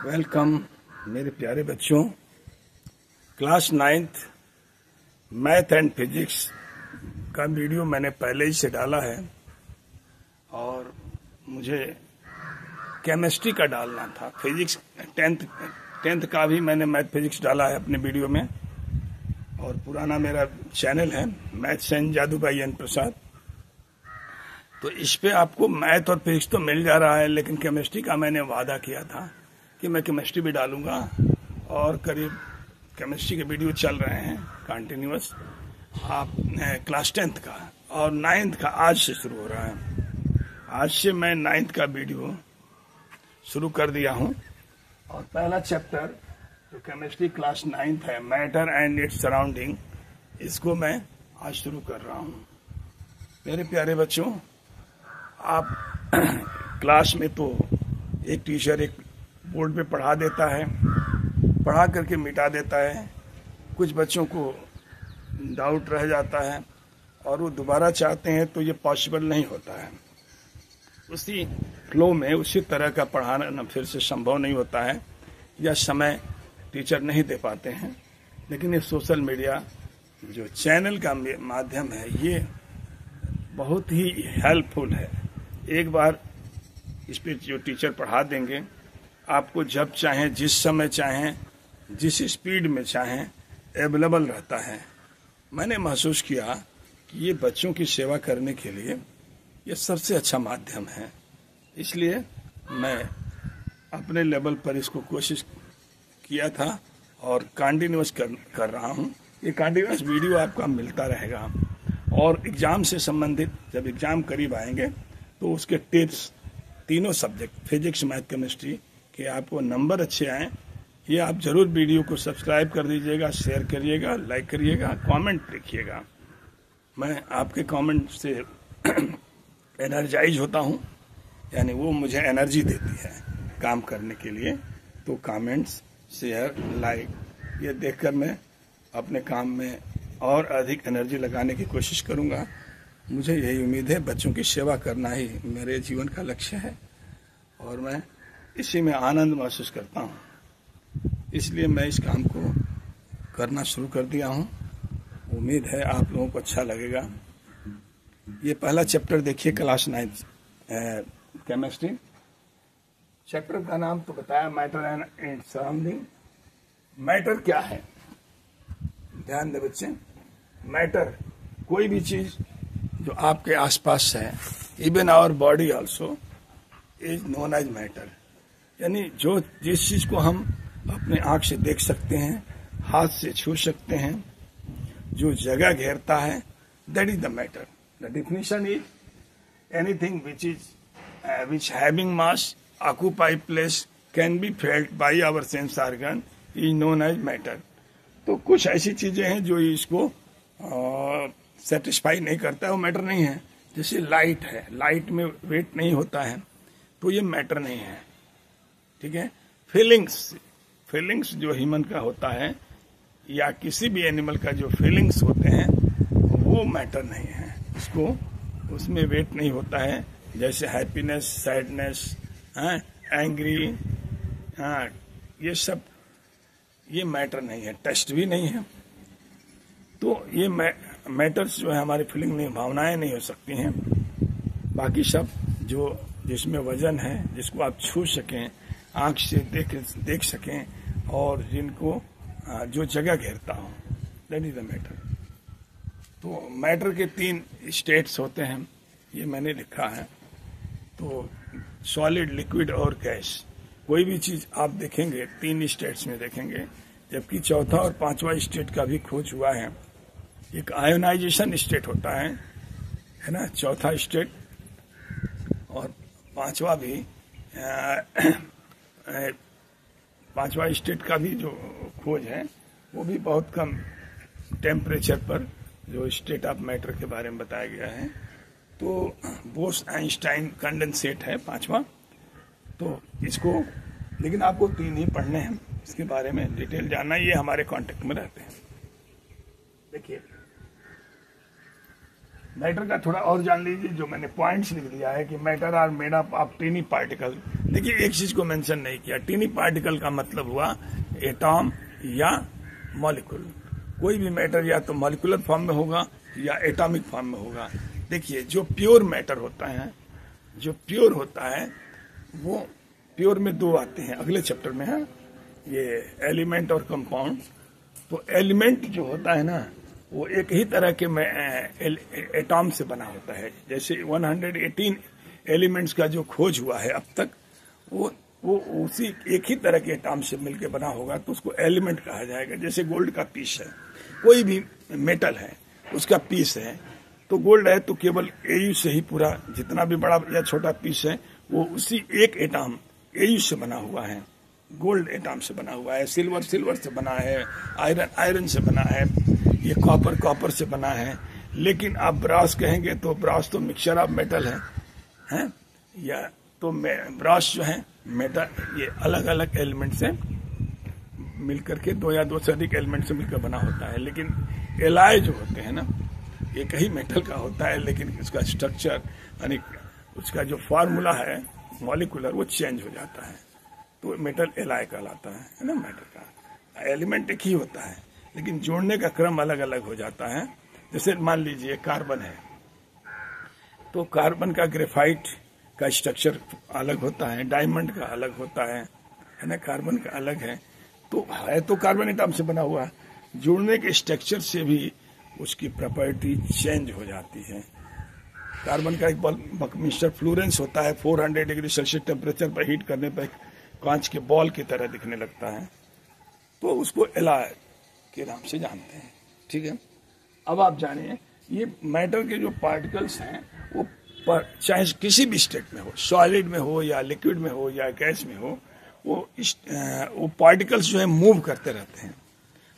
Welcome मेरे प्यारे बच्चों। Class 9th math and physics का वीडियो मैंने पहले ही से डाला है और मुझे केमिस्ट्री का डालना था। फिजिक्स 10th का भी मैंने मैथ फिजिक्स डाला है अपने वीडियो में और पुराना मेरा चैनल है मैथ्स एंड जादू भाई एन प्रसाद। तो इस पे आपको मैथ और फिजिक्स तो मिल जा रहा है, लेकिन केमिस्ट्री का मैंने वादा किया था कि मैं केमिस्ट्री भी डालूंगा और करीब केमिस्ट्री के वीडियो चल रहे हैं कंटिन्यूअस। आप क्लास 10th का और 9th का आज से शुरू हो रहा है। आज से मैं 9th का वीडियो शुरू कर दिया हूं और पहला चैप्टर जो केमिस्ट्री क्लास 9th है, मैटर एंड इट्स सराउंडिंग, इसको मैं आज शुरू कर रहा हूं। मेरे प्यारे बच्चों, आप क्लास में तो एक टीचर एक बोर्ड पे पढ़ा देता है, पढ़ा करके मिटा देता है। कुछ बच्चों को डाउट रह जाता है और वो दोबारा चाहते हैं तो ये पॉसिबल नहीं होता है। उसी फ्लो में उसी तरह का पढ़ाना फिर से संभव नहीं होता है या समय टीचर नहीं दे पाते हैं। लेकिन ये सोशल मीडिया जो चैनल का माध्यम है, ये बहुत ही हेल्पफुल है। एक बार इस पे जो टीचर पढ़ा देंगे, आपको जब चाहें, जिस समय चाहें, जिस स्पीड में चाहें अवेलेबल रहता है। मैंने महसूस किया कि ये बच्चों की सेवा करने के लिए ये सबसे अच्छा माध्यम है। इसलिए मैं अपने लेवल पर इसको कोशिश किया था और कंटिन्यूअस कर रहा हूँ। ये कंटिन्यूअस वीडियो आपका मिलता रहेगा और एग्जाम से संबंधित जब एग्जाम करीब आएंगे तो उसके टिप्स, तीनों सब्जेक्ट फिजिक्स, मैथ, केमिस्ट्री के आपको नंबर अच्छे आए, ये आप जरूर वीडियो को सब्सक्राइब कर दीजिएगा, शेयर करिएगा, लाइक करिएगा, कमेंट लिखिएगा। मैं आपके कमेंट से एनर्जाइज होता हूँ, यानी वो मुझे एनर्जी देती है काम करने के लिए। तो कमेंट्स, शेयर, लाइक, ये देखकर मैं अपने काम में और अधिक एनर्जी लगाने की कोशिश करूँगा। मुझे यही उम्मीद है, बच्चों की सेवा करना ही मेरे जीवन का लक्ष्य है और मैं इसी में आनंद महसूस करता हूँ। इसलिए मैं इस काम को करना शुरू कर दिया हूँ। उम्मीद है आप लोगों को अच्छा लगेगा। ये पहला चैप्टर देखिए, क्लास 9th केमिस्ट्री। चैप्टर का नाम तो बताया, matter and its surrounding. Matter क्या है, ध्यान दे बच्चे। मैटर कोई भी चीज जो आपके आसपास है, even our body also is known as matter. यानी जो जिस चीज को हम अपने आंख से देख सकते हैं, हाथ से छू सकते हैं, जो जगह घेरता है, that is the matter. The definition is anything which having mass, occupy place, can be felt by our sense organ is known as matter। तो कुछ ऐसी चीजें हैं जो इसको सेटिस्फाई नहीं करता है, वो मैटर नहीं है। जैसे लाइट है, लाइट में वेट नहीं होता है तो ये मैटर नहीं है, ठीक है। फीलिंग्स जो ह्यूमन का होता है या किसी भी एनिमल का जो फीलिंग्स होते हैं वो मैटर नहीं है, उसको उसमें वेट नहीं होता है। जैसे हैप्पीनेस, सैडनेस, एंग्री, ये सब ये मैटर नहीं है, टेस्ट भी नहीं है। तो ये मैटर्स जो है हमारी फीलिंग नहीं, भावनाएं नहीं हो सकती हैं। बाकी सब जो जिसमें वजन है, जिसको आप छू सकें, आंख से देख सकें और जिनको जो जगह घेरता हो, दैट इज द मैटर। तो मैटर के 3 स्टेट्स होते हैं, ये मैंने लिखा है। तो सॉलिड, लिक्विड और गैस। कोई भी चीज आप देखेंगे 3 स्टेट्स में देखेंगे, जबकि चौथा और 5वां स्टेट का भी खोज हुआ है। एक आयोनाइजेशन स्टेट होता है ना, चौथा स्टेट, और 5वां भी 5वां स्टेट का भी जो खोज है वो भी बहुत कम टेम्परेचर पर जो स्टेट ऑफ मैटर के बारे में बताया गया है। तो बोस आइंस्टाइन कंडेंसेट है 5वां। तो इसको, लेकिन आपको 3 ही पढ़ने हैं, इसके बारे में डिटेल जानना, ये हमारे कांटेक्ट में रहते हैं। देखिए मैटर का थोड़ा और जान लीजिए, जो मैंने पॉइंट्स लिख दिया है कि matter are made up of tiny particle. देखिए एक चीज को मेंशन नहीं किया, टीनी पार्टिकल का मतलब हुआ एटॉम या मॉलिक्यूल। कोई भी मैटर या तो मॉलिक्यूलर फॉर्म में होगा या एटॉमिक फॉर्म में होगा। देखिए जो प्योर मैटर होता है, जो प्योर होता है वो प्योर में दो आते हैं, अगले चैप्टर में है ये एलिमेंट और कंपाउंड। तो एलिमेंट जो होता है ना वो एक ही तरह के एटॉम से बना होता है। जैसे 118 एलिमेंट्स का जो खोज हुआ है अब तक, वो उसी एक ही तरह के एटॉम से मिलकर बना होगा तो उसको एलिमेंट कहा जाएगा। जैसे गोल्ड का पीस है, कोई भी मेटल है उसका पीस है, तो गोल्ड है तो केवल एयू से ही पूरा जितना भी बड़ा या छोटा पीस है वो उसी एक एटॉम एयू से बना हुआ है, गोल्ड एटॉम से बना हुआ है। सिल्वर से बना है, आयरन से बना है, ये कॉपर से बना है। लेकिन आप ब्रास कहेंगे तो ब्रास तो मिक्सचर ऑफ मेटल है या तो ब्रास जो है मेटल, ये अलग अलग एलिमेंट से मिलकर के दो या दो से अधिक एलिमेंट से मिलकर बना होता है। लेकिन एलाय जो होते हैं ना एक ही मेटल का होता है, लेकिन इसका स्ट्रक्चर यानी उसका जो फार्मूला है मॉलिक्यूलर वो चेंज हो जाता है, तो मेटल एलाय कहलाता है ना। मैटर का एलिमेंट एक ही होता है लेकिन जोड़ने का क्रम अलग अलग हो जाता है। जैसे मान लीजिए कार्बन है, तो कार्बन का ग्रेफाइट का स्ट्रक्चर अलग होता है, डायमंड का अलग होता है ना, कार्बन का अलग है। तो कार्बन एटॉम से बना हुआ, जुड़ने के स्ट्रक्चर से भी उसकी प्रॉपर्टी चेंज हो जाती है। कार्बन का एक बकमिस्टर फ्लोरेंस होता है, 400 डिग्री सेल्सियस टेम्परेचर पर हीट करने पर कांच के बॉल की तरह दिखने लगता है, तो उसको एलाय के नाम से जानते हैं। ठीक है, अब आप जानिए ये मैटर के जो पार्टिकल्स हैं वो चाहे किसी भी स्टेट में हो, सॉलिड में हो या लिक्विड में हो या गैस में हो, वो पार्टिकल्स जो है मूव करते रहते हैं।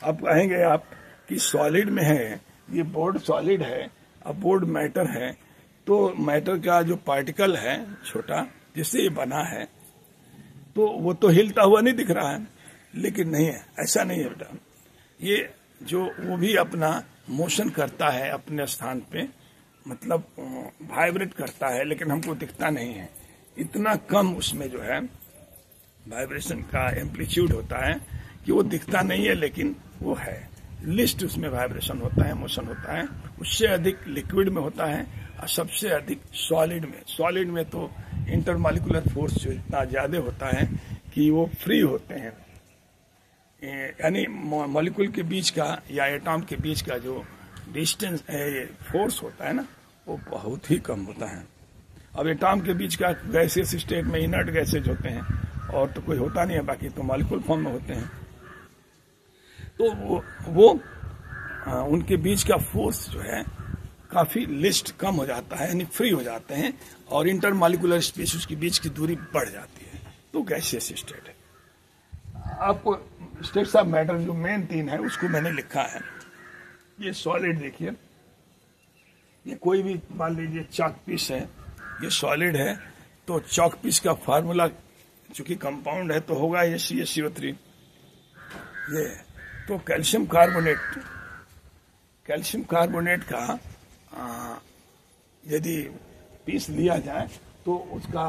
अब कहेंगे आप कि सॉलिड में है, ये बोर्ड सॉलिड है, अब बोर्ड मैटर है, तो मैटर का जो पार्टिकल है छोटा जिससे ये बना है, तो वो तो हिलता हुआ नहीं दिख रहा है। लेकिन नहीं है, ऐसा नहीं है बेटा, ये जो वो भी अपना मोशन करता है अपने स्थान पे, मतलब वाइब्रेट करता है, लेकिन हमको दिखता नहीं है। इतना कम उसमें जो है वाइब्रेशन का एम्पलीट्यूड होता है कि वो दिखता नहीं है, लेकिन वो है। लिस्ट उसमें वाइब्रेशन होता है, मोशन होता है। उससे अधिक लिक्विड में होता है और सबसे अधिक सॉलिड में। सॉलिड में तो इंटरमॉलिक्यूलर फोर्स जो इतना ज्यादा होता है कि वो फ्री होते हैं, यानी मॉलिक्यूल के बीच का या एटॉम के बीच का जो डिस्टेंस फोर्स होता है ना वो बहुत ही कम होता है। अब एटॉम के बीच का गैसियस स्टेट में इनर्ट गैसेज होते हैं और तो कोई होता नहीं है, बाकी तो मॉलिक्यूल फॉर्म में होते हैं। तो वो उनके बीच का फोर्स जो है काफी लिस्ट कम हो जाता है, यानी फ्री हो जाते हैं, और इंटरमॉलिक्यूलर स्पेसिस के बीच की दूरी बढ़ जाती है, तो गैसियस स्टेट है। आपको स्टेट्स ऑफ मैटर जो मेन 3 है उसको मैंने लिखा है। ये सॉलिड देखिए, ये कोई भी मान लीजिए चॉक पीस है, ये सॉलिड है, तो चॉक पीस का फार्मूला चूंकि कंपाउंड है तो होगा ये CaCO3। ये तो कैल्शियम कार्बोनेट का यदि पीस लिया जाए तो उसका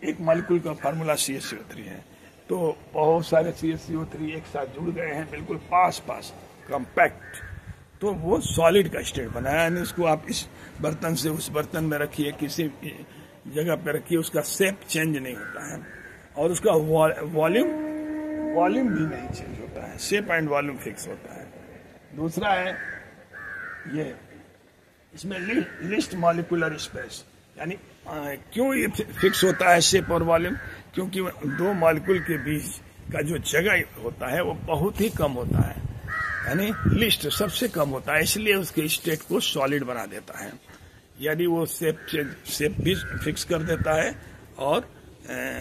एक मॉलिक्यूल का फार्मूला CaCO3 है। तो बहुत सारे CaCO3 एक साथ जुड़ गए हैं, बिल्कुल पास कॉम्पैक्ट, तो वो सॉलिड का स्टेट बना है। यानी इसको आप इस बर्तन से उस बर्तन में रखिए, किसी जगह पे रखिए, उसका शेप चेंज नहीं होता है और उसका वॉल्यूम भी नहीं चेंज होता है, शेप एंड वॉल्यूम फिक्स होता है। दूसरा है ये, इसमें लिस्ट मॉलिक्यूलर स्पेस, यानी क्यों ये फिक्स होता है शेप और वॉल्यूम, क्योंकि दो मॉलिक्यूल के बीच का जो जगह होता है वो बहुत ही कम होता है, यानी लिस्ट सबसे कम होता है, इसलिए उसके स्टेट को सॉलिड बना देता है। यानी वो शेप भी फिक्स कर देता है और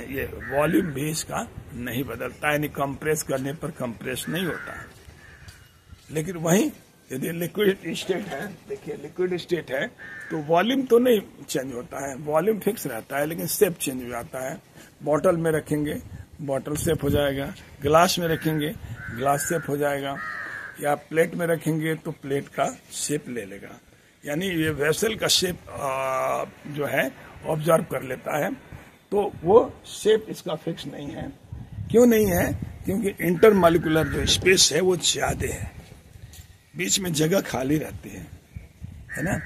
ये वॉल्यूम भी इसका नहीं बदलता है, यानी कंप्रेस करने पर कंप्रेस नहीं होता है। लेकिन वहीं यदि लिक्विड स्टेट है, देखिए लिक्विड स्टेट है तो वॉल्यूम तो नहीं चेंज होता है, वॉल्यूम फिक्स रहता है, लेकिन शेप चेंज हो जाता है। बॉटल में रखेंगे बॉटल शेप हो जाएगा, ग्लास में रखेंगे ग्लास शेप हो जाएगा, या प्लेट में रखेंगे तो प्लेट का शेप ले लेगा। यानी ये वेसल का शेप जो है ऑब्जर्व कर लेता है, तो वो शेप इसका फिक्स नहीं है। क्यों नहीं है? क्योंकि इंटरमॉलिक्यूलर जो स्पेस है वो ज्यादा है, बीच में जगह खाली रहती है ना।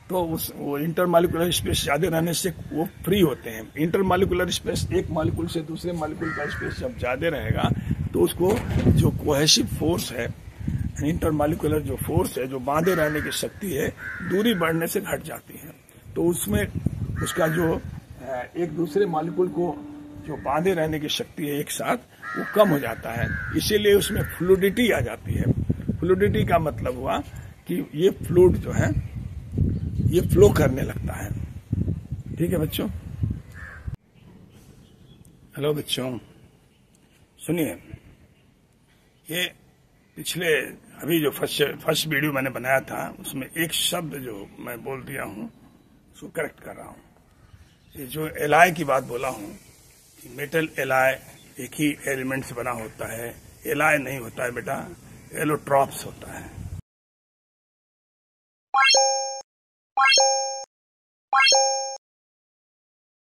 तो वो इंटरमॉलिक्यूलर स्पेस ज्यादा रहने से वो फ्री होते हैं। इंटरमॉलिक्यूलर स्पेस, एक मॉलिक्यूल से दूसरे मॉलिक्यूल का स्पेस जब ज्यादा रहेगा तो उसको जो कोहेसिव फोर्स है, इंटरमॉलिक्यूलर जो फोर्स है, जो बांधे रहने की शक्ति है, दूरी बढ़ने से घट जाती है। तो उसमें उसका जो एक दूसरे मॉलिक्यूल को जो बांधे रहने की शक्ति है एक साथ, वो कम हो जाता है। इसीलिए उसमें फ्लूइडिटी आ जाती है। फ्लूइडिटी का मतलब हुआ कि ये फ्लूइड जो है ये फ्लो करने लगता है। ठीक है बच्चों? हेलो बच्चों, सुनिए, ये पिछले अभी जो फर्स्ट वीडियो मैंने बनाया था उसमें एक शब्द जो मैं बोल दिया हूं उसको करेक्ट कर रहा हूं। ये जो एलाय की बात बोला हूं कि मेटल एलाय एक ही एलिमेंट से बना होता है, एलाय नहीं होता है बेटा, एलोट्रॉप्स होता है।